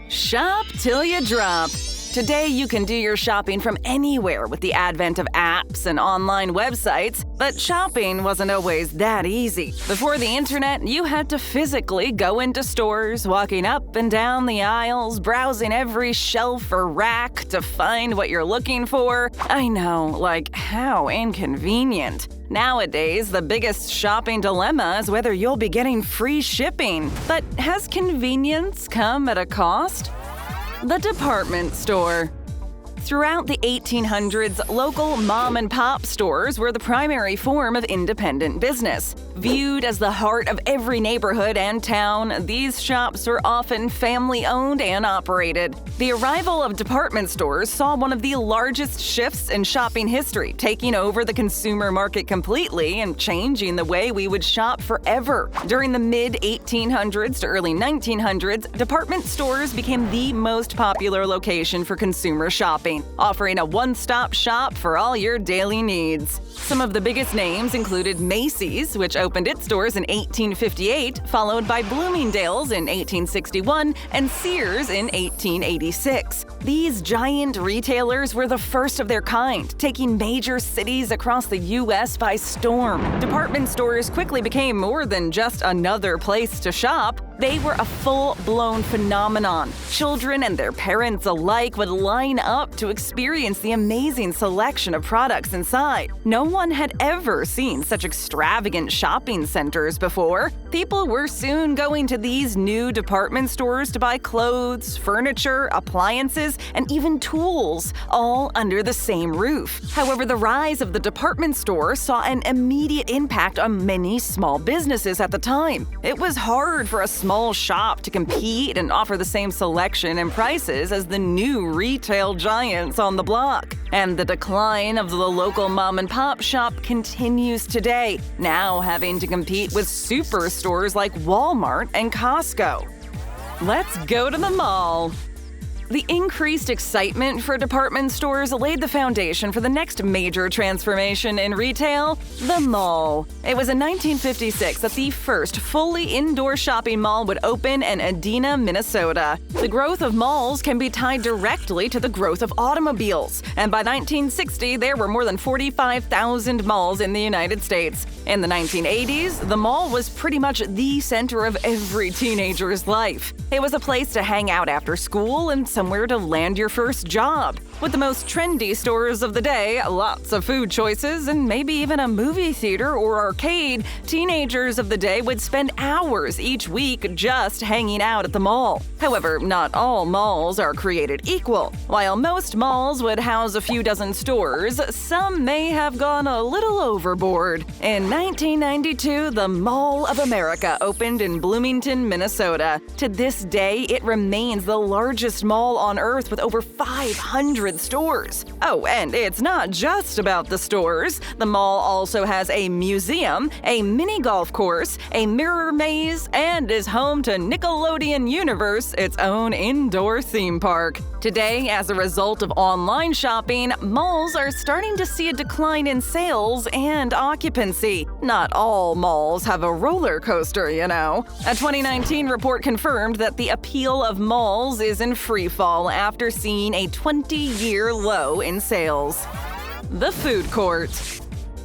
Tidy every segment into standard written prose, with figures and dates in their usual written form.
Shop till you drop. Today, you can do your shopping from anywhere with the advent of apps and online websites, but shopping wasn't always that easy. Before the internet, you had to physically go into stores, walking up and down the aisles, browsing every shelf or rack to find what you're looking for. I know, like, how inconvenient. Nowadays, the biggest shopping dilemma is whether you'll be getting free shipping. But has convenience come at a cost? The department store. Throughout the 1800s, local mom-and-pop stores were the primary form of independent business. Viewed as the heart of every neighborhood and town, these shops were often family-owned and operated. The arrival of department stores saw one of the largest shifts in shopping history, taking over the consumer market completely and changing the way we would shop forever. During the mid-1800s to early 1900s, department stores became the most popular location for consumer shopping, offering a one-stop shop for all your daily needs. Some of the biggest names included Macy's, which opened its doors in 1858, followed by Bloomingdale's in 1861 and Sears in 1886. These giant retailers were the first of their kind, taking major cities across the U.S. by storm. Department stores quickly became more than just another place to shop. They were a full-blown phenomenon. Children and their parents alike would line up to experience the amazing selection of products inside. No one had ever seen such extravagant shopping centers before. People were soon going to these new department stores to buy clothes, furniture, appliances, and even tools, all under the same roof. However, the rise of the department store saw an immediate impact on many small businesses at the time. It was hard for a small shop to compete and offer the same selection and prices as the new retail giants on the block. And the decline of the local mom-and-pop shop continues today, now having to compete with superstores like Walmart and Costco. Let's go to the mall. The increased excitement for department stores laid the foundation for the next major transformation in retail, the mall. It was in 1956 that the first fully indoor shopping mall would open in Edina, Minnesota. The growth of malls can be tied directly to the growth of automobiles, and by 1960 there were more than 45,000 malls in the United States. In the 1980s, the mall was pretty much the center of every teenager's life. It was a place to hang out after school and somewhere to land your first job. With the most trendy stores of the day, lots of food choices, and maybe even a movie theater or arcade, teenagers of the day would spend hours each week just hanging out at the mall. However, not all malls are created equal. While most malls would house a few dozen stores, some may have gone a little overboard. In 1992, the Mall of America opened in Bloomington, Minnesota. To this day, it remains the largest mall on Earth with over 500 stores. Oh, and it's not just about the stores. The mall also has a museum, a mini golf course, a mirror maze, and is home to Nickelodeon Universe, its own indoor theme park. Today, as a result of online shopping, malls are starting to see a decline in sales and occupancy. Not all malls have a roller coaster, you know. A 2019 report confirmed that the appeal of malls is in free fall after seeing a 20-year low in sales. The food court.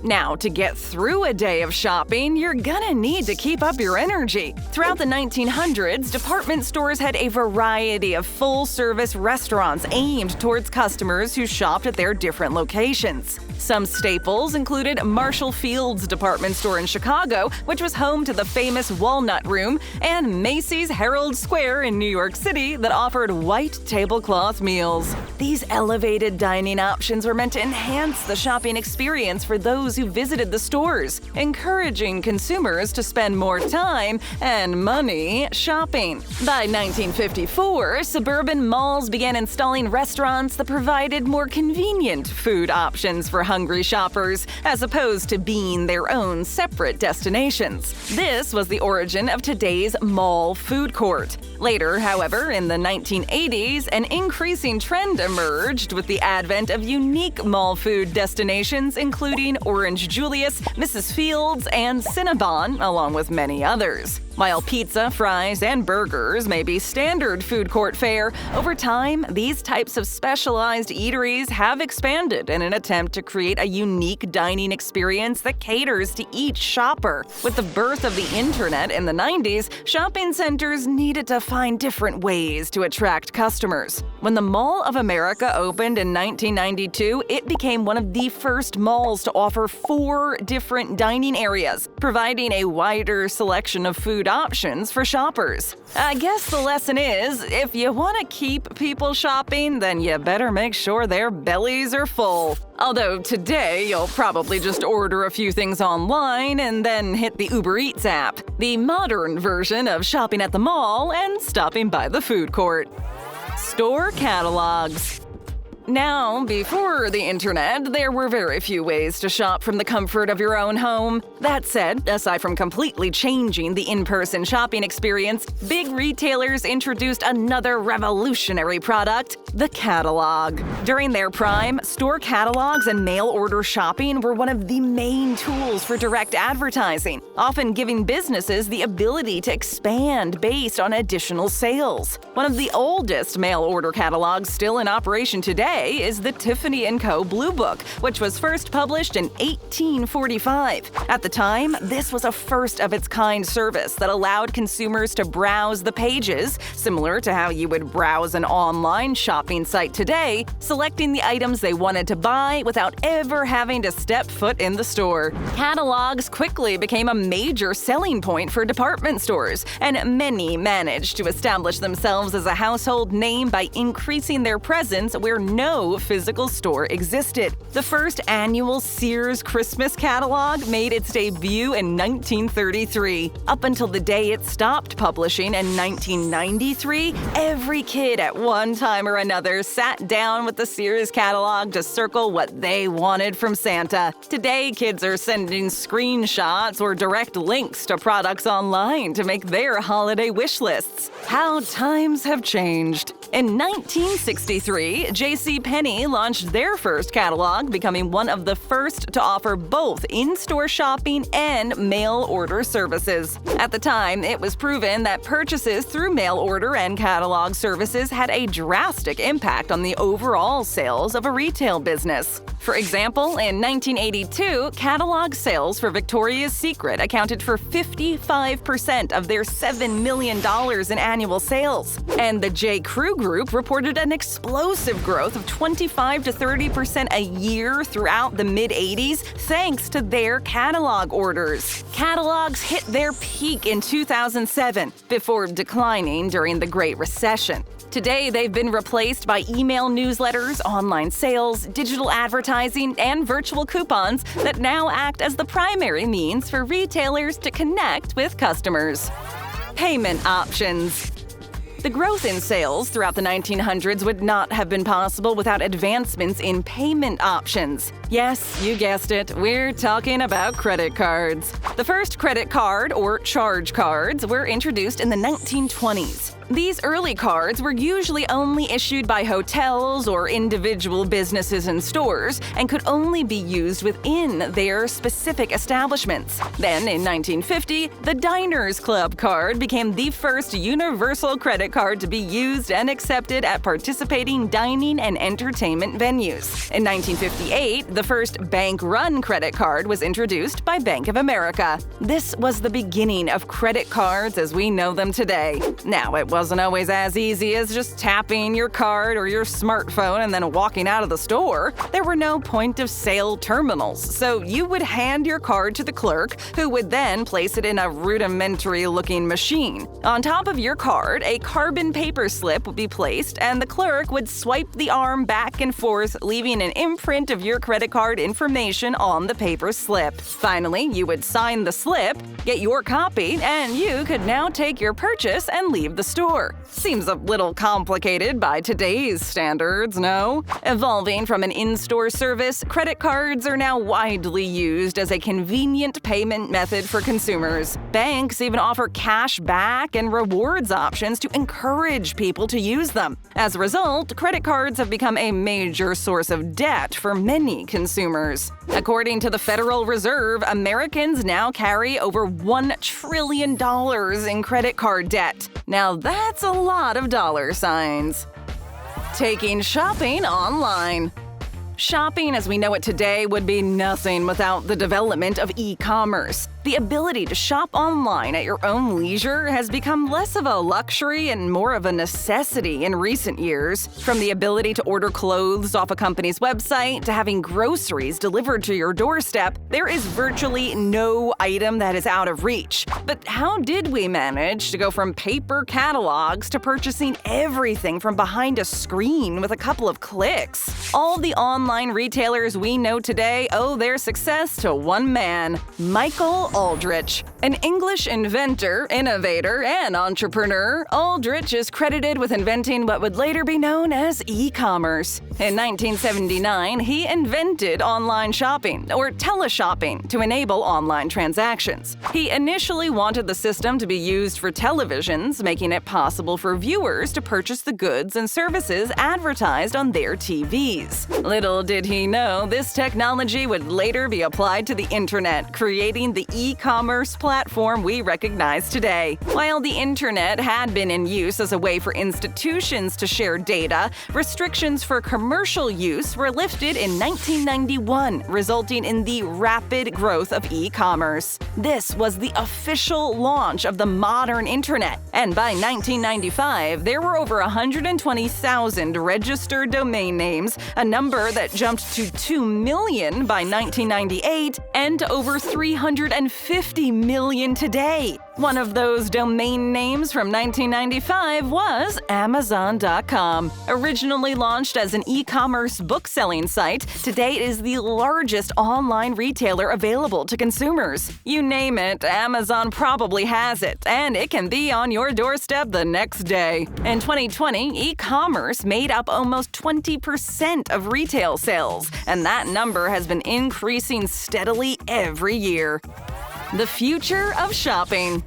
Now, to get through a day of shopping, you're gonna need to keep up your energy. Throughout the 1900s, department stores had a variety of full-service restaurants aimed towards customers who shopped at their different locations. Some staples included Marshall Field's department store in Chicago, which was home to the famous Walnut Room, and Macy's Herald Square in New York City that offered white tablecloth meals. These elevated dining options were meant to enhance the shopping experience for those who visited the stores, encouraging consumers to spend more time and money shopping. By 1954, suburban malls began installing restaurants that provided more convenient food options for hungry shoppers, as opposed to being their own separate destinations. This was the origin of today's mall food court. Later, however, in the 1980s, an increasing trend emerged with the advent of unique mall food destinations, including Orange Julius, Mrs. Fields, and Cinnabon, along with many others. While pizza, fries, and burgers may be standard food court fare, over time, these types of specialized eateries have expanded in an attempt to create a unique dining experience that caters to each shopper. With the birth of the internet in the 90s, shopping centers needed to find different ways to attract customers. When the Mall of America opened in 1992, it became one of the first malls to offer 4 different dining areas, providing a wider selection of food options for shoppers. I guess the lesson is, if you want to keep people shopping, then you better make sure their bellies are full. Although today, you'll probably just order a few things online and then hit the Uber Eats app, the modern version of shopping at the mall and stopping by the food court. Store catalogs. Now, before the internet, there were very few ways to shop from the comfort of your own home. That said, aside from completely changing the in-person shopping experience, big retailers introduced another revolutionary product, the catalog. During their prime, store catalogs and mail-order shopping were one of the main tools for direct advertising, often giving businesses the ability to expand based on additional sales. One of the oldest mail-order catalogs still in operation today is the Tiffany & Co. Blue Book, which was first published in 1845. At the time, this was a first-of-its-kind service that allowed consumers to browse the pages, similar to how you would browse an online shopping site today, selecting the items they wanted to buy without ever having to step foot in the store. Catalogs quickly became a major selling point for department stores, and many managed to establish themselves as a household name by increasing their presence where no physical store existed. The first annual Sears Christmas catalog made its debut in 1933. Up until the day it stopped publishing in 1993, every kid at one time or another sat down with the Sears catalog to circle what they wanted from Santa. Today, kids are sending screenshots or direct links to products online to make their holiday wish lists. How times have changed. In 1963, JCPenney launched their first catalog, becoming one of the first to offer both in-store shopping and mail-order services. At the time, it was proven that purchases through mail-order and catalog services had a drastic impact on the overall sales of a retail business. For example, in 1982, catalog sales for Victoria's Secret accounted for 55% of their $7 million in annual sales. And the J. Crew Group reported an explosive growth of 25 to 30% a year throughout the mid-80s thanks to their catalog orders. Catalogs hit their peak in 2007 before declining during the Great Recession. Today, they've been replaced by email newsletters, online sales, digital advertising, and virtual coupons that now act as the primary means for retailers to connect with customers. Payment options. The growth in sales throughout the 1900s would not have been possible without advancements in payment options. Yes, you guessed it, we're talking about credit cards. The first credit card, or charge cards, were introduced in the 1920s. These early cards were usually only issued by hotels or individual businesses and stores and could only be used within their specific establishments. Then, in 1950, the Diners Club card became the first universal credit card to be used and accepted at participating dining and entertainment venues. In 1958, the first bank-run credit card was introduced by Bank of America. This was the beginning of credit cards as we know them today. Now, it wasn't always as easy as just tapping your card or your smartphone and then walking out of the store. There were no point-of-sale terminals, so you would hand your card to the clerk, who would then place it in a rudimentary-looking machine. On top of your card, a carbon paper slip would be placed, and the clerk would swipe the arm back and forth, leaving an imprint of your credit card information on the paper slip. Finally, you would sign the slip, get your copy, and you could now take your purchase and leave the store. store. Seems a little complicated by today's standards, no? Evolving from an in-store service, credit cards are now widely used as a convenient payment method for consumers. Banks even offer cash back and rewards options to encourage people to use them. As a result, credit cards have become a major source of debt for many consumers. According to the Federal Reserve, Americans now carry over $1 trillion in credit card debt. Now that's a lot of dollar signs. Taking shopping online. Shopping as we know it today would be nothing without the development of e-commerce. The ability to shop online at your own leisure has become less of a luxury and more of a necessity in recent years. From the ability to order clothes off a company's website to having groceries delivered to your doorstep, there is virtually no item that is out of reach. But how did we manage to go from paper catalogs to purchasing everything from behind a screen with a couple of clicks? All the online retailers we know today owe their success to one man, Michael Aldrich. An English inventor, innovator, and entrepreneur, Aldrich is credited with inventing what would later be known as e-commerce. In 1979, he invented online shopping, or teleshopping, to enable online transactions. He initially wanted the system to be used for televisions, making it possible for viewers to purchase the goods and services advertised on their TVs. Little did he know this technology would later be applied to the internet, creating the e-commerce platform we recognize today. While the internet had been in use as a way for institutions to share data, restrictions for commercial use were lifted in 1991, resulting in the rapid growth of e-commerce. This was the official launch of the modern internet, and by 1995, there were over 120,000 registered domain names, a number that jumped to 2 million by 1998 and to over 350 million today. One of those domain names from 1995 was Amazon.com. Originally launched as an e-commerce book-selling site, today it is the largest online retailer available to consumers. You name it, Amazon probably has it, and it can be on your doorstep the next day. In 2020, e-commerce made up almost 20% of retail sales, and that number has been increasing steadily every year. The future of shopping.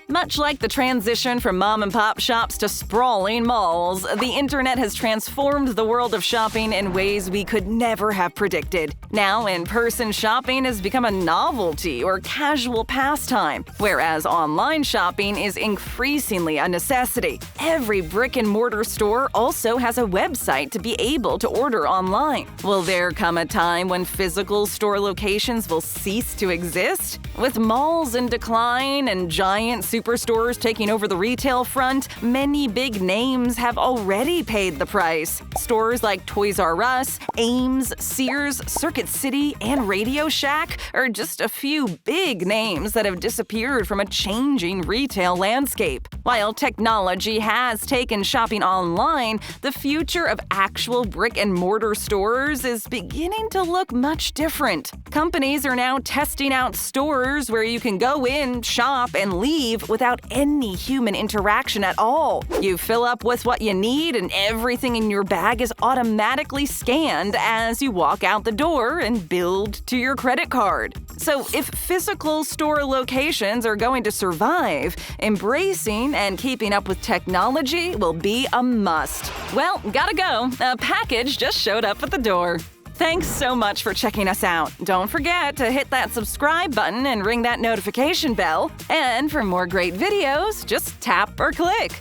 Much like the transition from mom-and-pop shops to sprawling malls, the internet has transformed the world of shopping in ways we could never have predicted. Now, in-person shopping has become a novelty or casual pastime, whereas online shopping is increasingly a necessity. Every brick-and-mortar store also has a website to be able to order online. Will there come a time when physical store locations will cease to exist? With malls in decline and giant superstores taking over the retail front, many big names have already paid the price. Stores like Toys R Us, Ames, Sears, Circuit City, and Radio Shack are just a few big names that have disappeared from a changing retail landscape. While technology has taken shopping online, the future of actual brick-and-mortar stores is beginning to look much different. Companies are now testing out stores where you can go in, shop, and leave without any human interaction at all. You fill up with what you need and everything in your bag is automatically scanned as you walk out the door and billed to your credit card. So if physical store locations are going to survive, embracing and keeping up with technology will be a must. Well, gotta go. A package just showed up at the door. Thanks so much for checking us out. Don't forget to hit that subscribe button and ring that notification bell. And for more great videos, just tap or click.